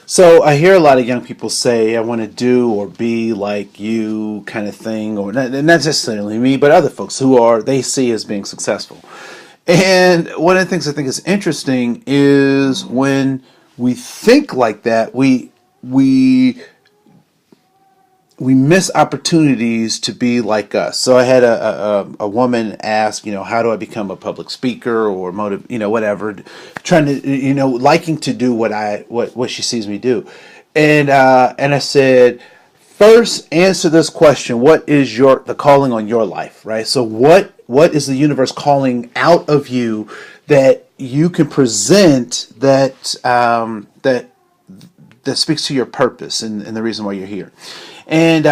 So I hear a lot of young people say, I want to do or be like you kind of thing, or not necessarily me, but other folks who they see as being successful. And one of the things I think is interesting is when we think like that, we miss opportunities to be like us. So I had a woman ask, how do I become a public speaker or whatever, trying to, liking to do what she sees me do. And I said, first answer this question. What is the calling on your life, right? So what is the universe calling out of you that you can present that speaks to your purpose and the reason why you're here? And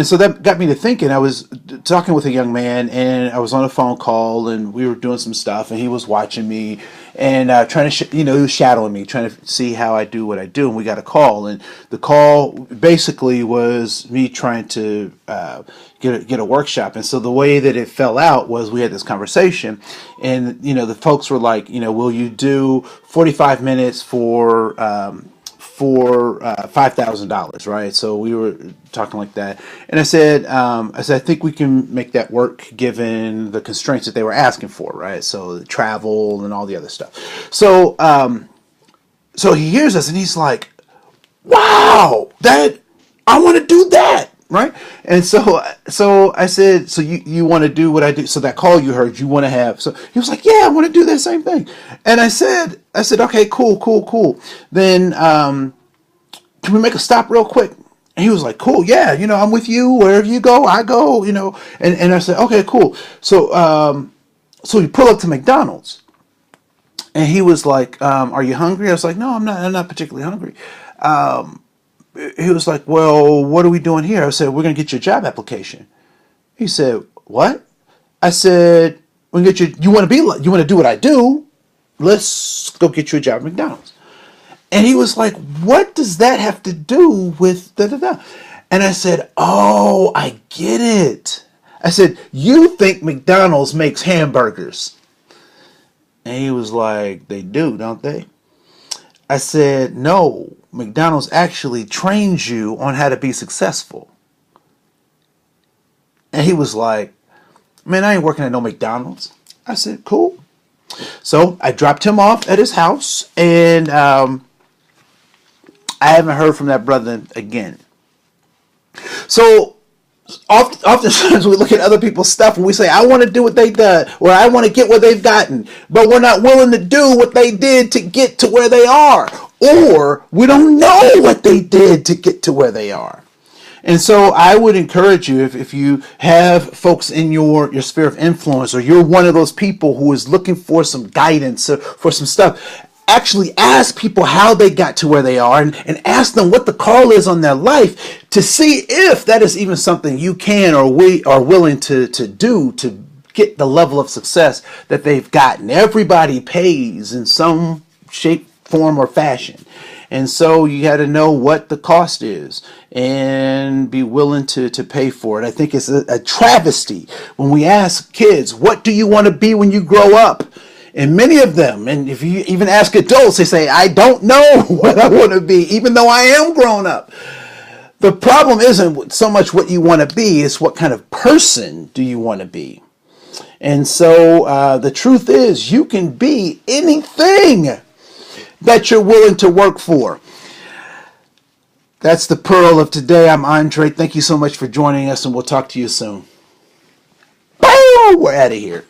so that got me to thinking. I was talking with a young man, and I was on a phone call, and we were doing some stuff, and he was watching me and trying to, he was shadowing me, trying to see how I do what I do. And we got a call, and the call basically was me trying to get a workshop. And so the way that it fell out was we had this conversation, and the folks were like, will you do 45 minutes for $5,000, right? So we were talking like that, and I said, I think we can make that work given the constraints that they were asking for, right? So the travel and all the other stuff. So, so he hears us and he's like, "Wow, I want to do that." Right. And so I said, so you want to do what I do? So that call you heard, you want to have, so he was like, yeah, I want to do that same thing. And I said, okay, cool. Then, can we make a stop real quick? And he was like, cool. Yeah. I'm with you. Wherever you go, I go, and I said, okay, cool. So we pull up to McDonald's and he was like, are you hungry? I was like, no, I'm not particularly hungry. He was like, well, what are we doing here? I said, we're going to get your job application. He said, what? I said, we can get you want to do what I do? Let's go get you a job at McDonald's. And he was like, what does that have to do with da-da-da? And I said, oh, I get it. I said, you think McDonald's makes hamburgers. And he was like, they do, don't they? I said, no, McDonald's actually trains you on how to be successful. And he was like, man, I ain't working at no McDonald's. I said, cool. So I dropped him off at his house, and I haven't heard from that brother again. So oftentimes we look at other people's stuff and we say, I want to do what they've done, or I want to get what they've gotten, but we're not willing to do what they did to get to where they are, or we don't know what they did to get to where they are. And so I would encourage you, if you have folks in your sphere of influence, or you're one of those people who is looking for some guidance, for some stuff, actually ask people how they got to where they are, and ask them what the call is on their life, to see if that is even something you can or we are willing to do to get the level of success that they've gotten. Everybody pays in some shape, form, or fashion. And so you got to know what the cost is and be willing to pay for it. I think it's a travesty when we ask kids, what do you want to be when you grow up? And many of them, and if you even ask adults, they say, I don't know what I want to be, even though I am grown up. The problem isn't so much what you want to be, it's what kind of person do you want to be. And so the truth is, you can be anything that you're willing to work for. That's the pearl of today. I'm Andre. Thank you so much for joining us, and we'll talk to you soon. Boom! We're out of here.